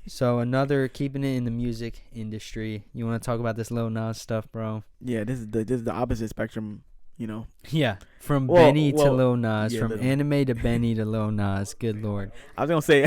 So another keeping it in the music industry. You want to talk about this Lil Nas stuff, bro? Yeah, this is the opposite spectrum. You know. Yeah, from Benny to Well, Lil Nas, yeah, from literally. anime to Benny to Lil Nas. Good lord. I was gonna say,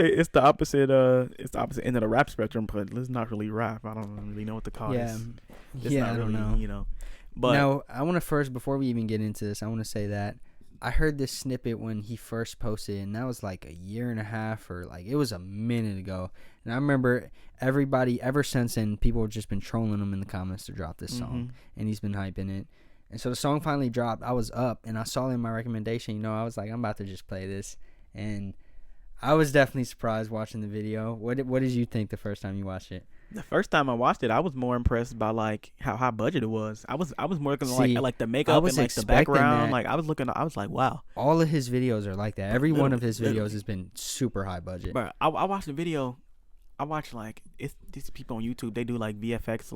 it's the opposite. It's the opposite end of the rap spectrum, but it's not really rap. I don't really know what to call Yeah, this. It's yeah, not I don't really, know. you know. But Now, I want to first, before we even get into this, I want to say that I heard this snippet when he first posted, and that was like a year and a half, or like it was a minute ago. And I remember everybody ever since then, people have just been trolling him in the comments to drop this song, and he's been hyping it. And so the song finally dropped. I was up, and I saw it in my recommendation. You know, I was like, I'm about to just play this, and I was definitely surprised watching the video. What did you think the first time you watched it? the first time I watched it, I was more impressed by like how high budget it was. I was more looking See, like the I makeup was and like the expecting background. that. Like I was like, wow. All of his videos are like that. Every one of his Literally. videos has been super high budget. But I watched the video. I watched like it's these people on YouTube. They do like VFX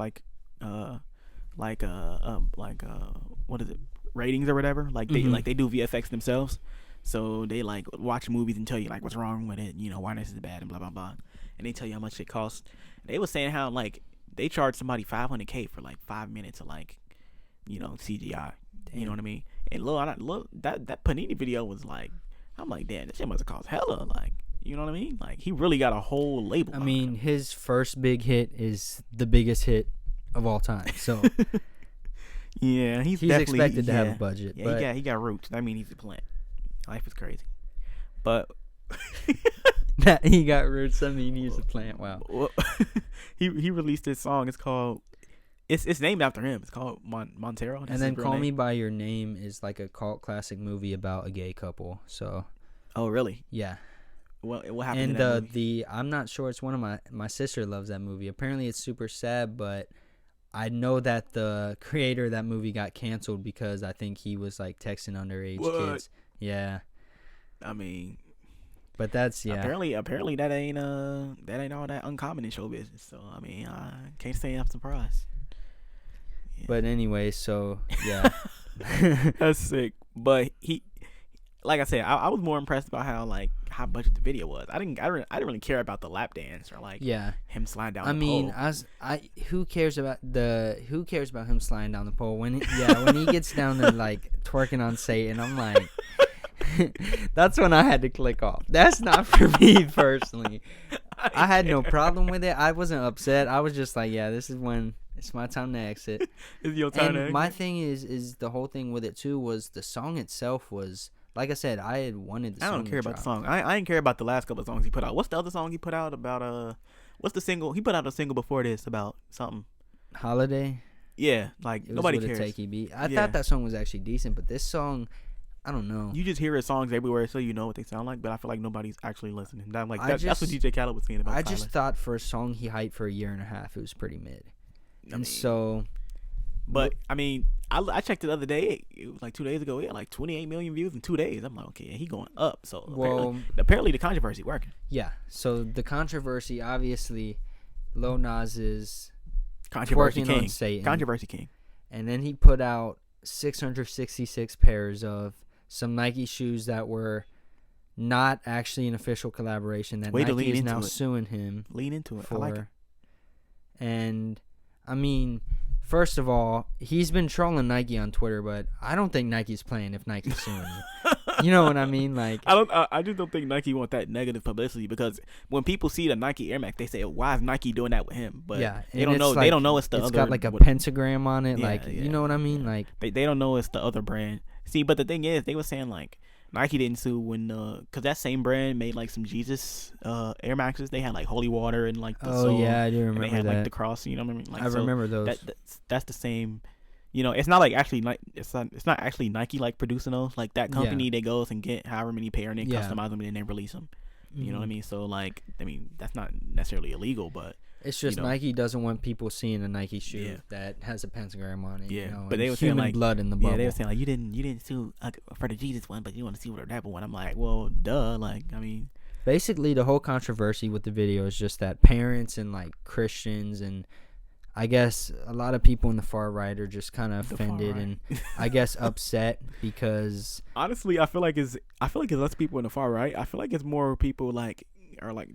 what is it, ratings or whatever. Like they do VFX themselves. So they like watch movies and tell you like what's wrong with it, you know, why this is bad and blah blah blah, and they tell you how much it costs. They was saying how like they charge somebody $500K for like 5 minutes of like, you know, CGI. You know what I mean? And look, that Panini video was like, I'm like, damn, this shit must have cost hella. Like, you know what I mean? Like he really got a whole label. I mean, his first big hit is the biggest hit of all time. So yeah, he's expected to have a budget. Yeah, but he got roots. I mean, he's a plant. Life is crazy, but that he got roots. I mean, he's a plant. Wow. well, he released this song. It's called it's named after him. It's called Montero. And then Call Me by Your Name is like a cult classic movie about a gay couple. So Oh, really? yeah. Well, what happened? And in that movie? I'm not sure. It's one of my sister loves that movie. Apparently, it's super sad, but I know that the creator of that movie got canceled because I think he was like texting underage kids. Yeah. I mean, but that's apparently that ain't all that uncommon in show business. So I mean, I can't say I'm surprised. Yeah. But anyway, so yeah, that's sick. But he, like I said, I was more impressed about how budget the video was. I didn't really care about the lap dance or like him sliding down. Who cares about him sliding down the pole when he gets down there like twerking on Satan? I'm like. That's when I had to click off. That's not for me personally. I had no problem with it. I wasn't upset. I was just like, yeah, this is when it's my time to exit. It's your time to exit. My thing is the whole thing with it too was the song itself was, like I said, I had wanted the song. I don't care about the song. I didn't care about the last couple of songs he put out. What's the other song he put out about? What's the single he put out? A single before this about something. Holiday. Yeah, like it was nobody with cares. A Takey beat. I thought that song was actually decent, but this song. I don't know. You just hear his songs everywhere, so you know what they sound like. But I feel like nobody's actually listening. That's what DJ Khaled was saying about. I just thought for a song he hyped for a year and a half, it was pretty mid. But I mean, I checked it the other day. It was like 2 days ago. He had like 28 million views in 2 days. I'm like, okay, he going up. So apparently the controversy working. Yeah. So the controversy, obviously, Lil Nas is controversy king. On Satan, controversy king. And then he put out 666 pairs of some Nike shoes that were not actually an official collaboration that Nike is now suing him. Lean into it. I like it. And I mean, first of all, he's been trolling Nike on Twitter, but I don't think Nike's playing if Nike's suing him. You know what I mean? Like I just don't think Nike want that negative publicity, because when people see the Nike Air Max, they say, "Why is Nike doing that with him?" But they don't know. They don't know it's the other. It's got like a pentagram on it. You know what I mean? Like they don't know it's the other brand. See, but the thing is, they were saying like Nike didn't sue when because that same brand made like some Jesus Air Maxes. They had like holy water and like the soul, I do remember and they had that. like the cross. You know what I mean? Like, I remember those. That's the same. You know, it's not like actually it's not actually Nike like producing those. Like that company, they goes and get however many pair and they customize them and then they release them. You know what I mean? So like, I mean, that's not necessarily illegal, but it's just Nike doesn't want people seeing a Nike shoe that has a pentagram on it. Yeah, you know, but they were human saying like blood in the bubble. Yeah, they were saying like you didn't sue for the Jesus one, but you want to sue for the rapper one. I'm like, well, duh. Like, I mean, basically the whole controversy with the video is just that parents and like Christians and I guess a lot of people in the far right are just kind of offended and I guess upset because honestly, I feel like it's less people in the far right. I feel like it's more people like are like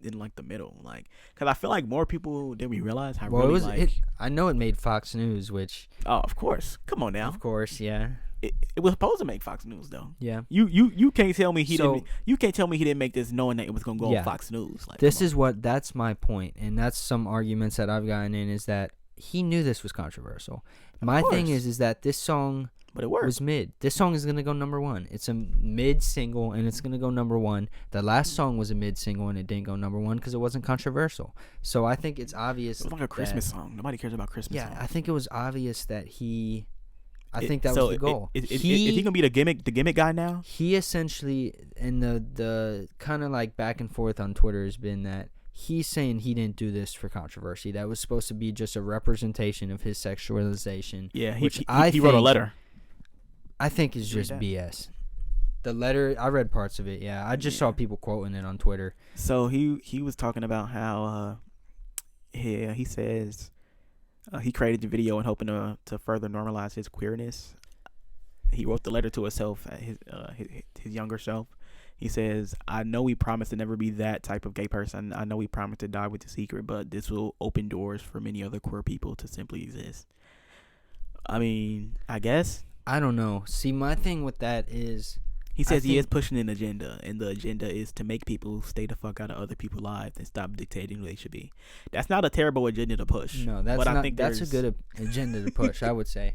in like the middle, like because I feel like more people than we realize have Well, really it was. like. I know it made Fox News, which Oh, of course. Come on now. of course, yeah, It was supposed to make Fox News though. yeah. You can't tell me he So- didn't. You can't tell me he didn't make this knowing that it was gonna go Yeah. on Fox News. Like This is what that's my point, and that's some arguments that I've gotten in is that he knew this was controversial. My thing course. is that this song but it worked. was mid. This song is gonna go number one. It's a mid single, and it's gonna go number one. The last song was a mid single, and it didn't go number one because it wasn't controversial. So I think it's obvious. It was like a Christmas song. Nobody cares about Christmas. Yeah, songs. I think it was obvious that he. I think that was the goal. Is he gonna be the gimmick guy now? He essentially, and the kind of like back and forth on Twitter has been that he's saying he didn't do this for controversy. That was supposed to be just a representation of his sexualization. Yeah, which he I wrote a think- letter. I think is Read just that. BS. The letter, I read parts of it. Yeah, I just saw people quoting it on Twitter. So he was talking about how he says he created the video in hoping to further normalize his queerness. He wrote the letter to himself, his younger self. He says, "I know we promised to never be that type of gay person. I know we promised to die with the secret, but this will open doors for many other queer people to simply exist." I mean, I guess I don't know. See, my thing with that is he says he is think- pushing an agenda, and the agenda is to make people stay the fuck out of other people's lives and stop dictating who they should be. That's not a terrible agenda to push. no, that's but not. I think That's a there's- good agenda to push. I would say.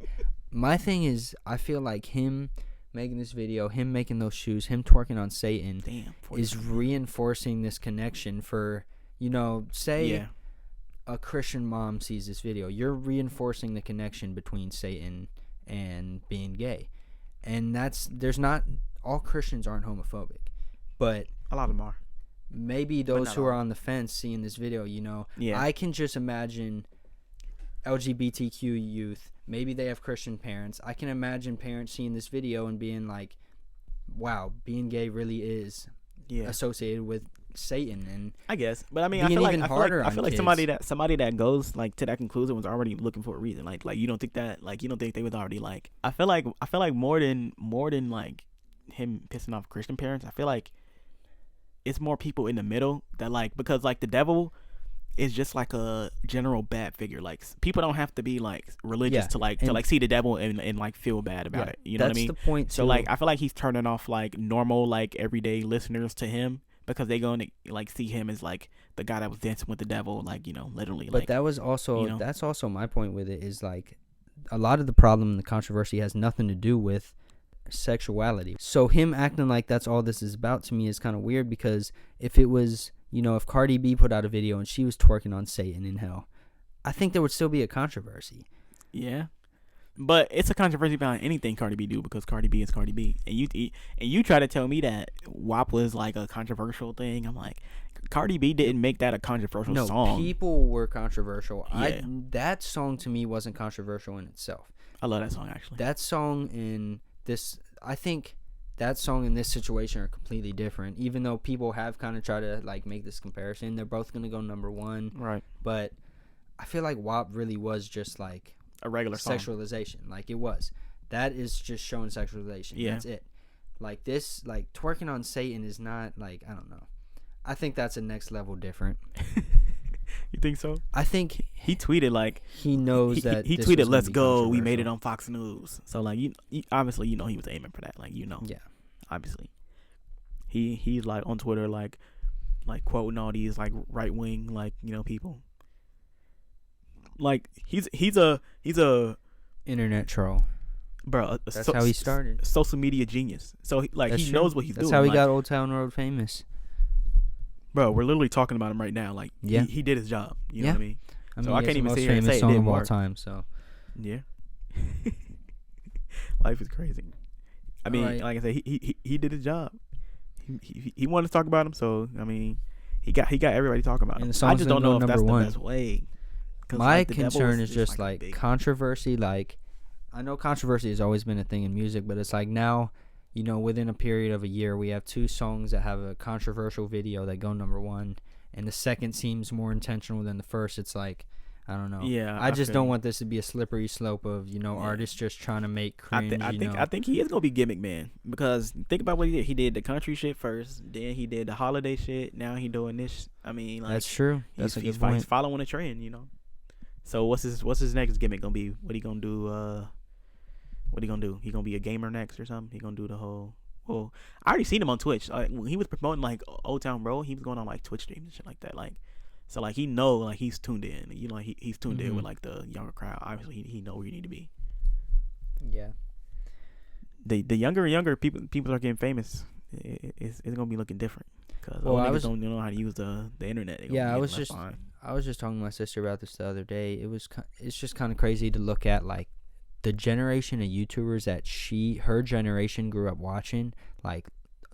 My thing is, I feel like him making this video, him making those shoes, him twerking on Satan, Damn, is 45. reinforcing this connection for, say Yeah. a Christian mom sees this video, you're reinforcing the connection between Satan and being gay. And there's not, all Christians aren't homophobic, but A lot of them are. maybe those not who are all. on the fence seeing this video, Yeah. I can just imagine LGBTQ youth, maybe they have Christian parents. I can imagine parents seeing this video and being like, wow, being gay really is Yeah. associated with Satan. And I guess, but I mean, I being feel like even I feel harder like, I on feel like kids. somebody that goes like to that conclusion was already looking for a reason. Like you don't think that, like you don't think they was already like. I feel like more than like him pissing off Christian parents. I feel like it's more people in the middle that like, because like the devil is just like a general bad figure. Like people don't have to be like religious Yeah, to like and- see the devil and like feel bad about it. You know what I mean? That's the point. So too. like I feel like he's turning off like normal like everyday listeners to him because they going to like see him as like the guy that was dancing with the devil, like literally. But like that was also that's also my point with it is like a lot of the problem and the controversy has nothing to do with sexuality. So him acting like that's all this is about to me is kind of weird, because if it was, if Cardi B put out a video and she was twerking on Satan in hell, I think there would still be a controversy. Yeah. But it's a controversy about anything Cardi B do because Cardi B is Cardi B, and you try to tell me that WAP was like a controversial thing. I'm like, Cardi B didn't make that a controversial No, song. people were controversial. Yeah. That song to me wasn't controversial in itself. I love that song actually. That song in this, I think that song in this situation are completely different. Even though people have kind of tried to like make this comparison, they're both gonna go number one. Right. But I feel like WAP really was just like A regular song. sexualization. Like it was. That is just showing sexualization. Yeah. That's it. Like this, like twerking on Satan is not like, I don't know. I think that's a next level different. You think so? I think He tweeted like he knows that he this tweeted, was gonna "Let's be go, we made it controversial. on Fox News." So like you obviously he was aiming for that. Like Yeah. obviously he's like on Twitter like quoting all these like right wing like people. Like he's a Internet troll. bro. That's how he started. Social media genius. So That's he true. knows what he's That's doing. how he like, got Old Town Road famous. bro. We're literally talking about him right now. Like Yeah. he did his job. You know Yeah. what I mean? I mean, So I it's can't the even most sit here and famous say it song didn't of all work. time. So Yeah. Life is crazy. I mean, Alright. like I said, he did his job. He wanted to talk about him, so I mean, he got everybody talking about And him. the I song's just gonna don't know go if that's number the one. best way. 'Cause, my like, the devil concern is just a like big- controversy. Like I know controversy has always been a thing in music, but it's like now, within a period of a year, we have two songs that have a controversial video that go number one, and the second seems more intentional than the first. It's like, I don't know. Yeah, I just feel don't you. want this to be a slippery slope of, you know, Yeah. artists just trying to make I, cringe. I think he is gonna be gimmick man, because think about what he did. He did the country shit first, then he did the holiday shit. Now he doing this. I mean, like, That's true. That's a good he's point. following a trend, you know. So what's his next gimmick gonna be? What he gonna do? What he gonna do? He gonna be a gamer next or something? He gonna do the whole? Well, I already seen him on Twitch. Like when he was promoting like Old Town Road, he was going on like Twitch streams and shit like that. Like, so like he know, like he's tuned in. You know, he's tuned in with like the younger crowd. Obviously, he know where you need to be. Yeah. The younger and younger people are getting famous. It's gonna be looking different, because old niggas don't know how to use the internet. Yeah, I was just talking to my sister about this the other day. It's just kind of crazy to look at like the generation of YouTubers that her generation grew up watching, like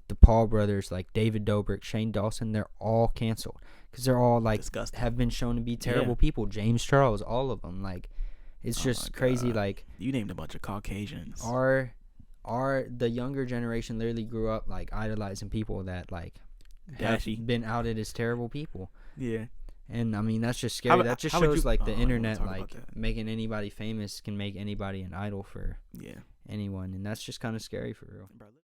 the Paul brothers, like David Dobrik, Shane Dawson. They're all canceled because they're all like disgusting. Have been shown to be terrible people. James Charles, all of them. Like, it's just crazy. Like, you named a bunch of Caucasians. The younger generation literally grew up like idolizing people that like have been outed as terrible people. Yeah. And I mean, that's just scary. That just shows like the internet, like making anybody famous can make anybody an idol for anyone, and that's just kind of scary for real.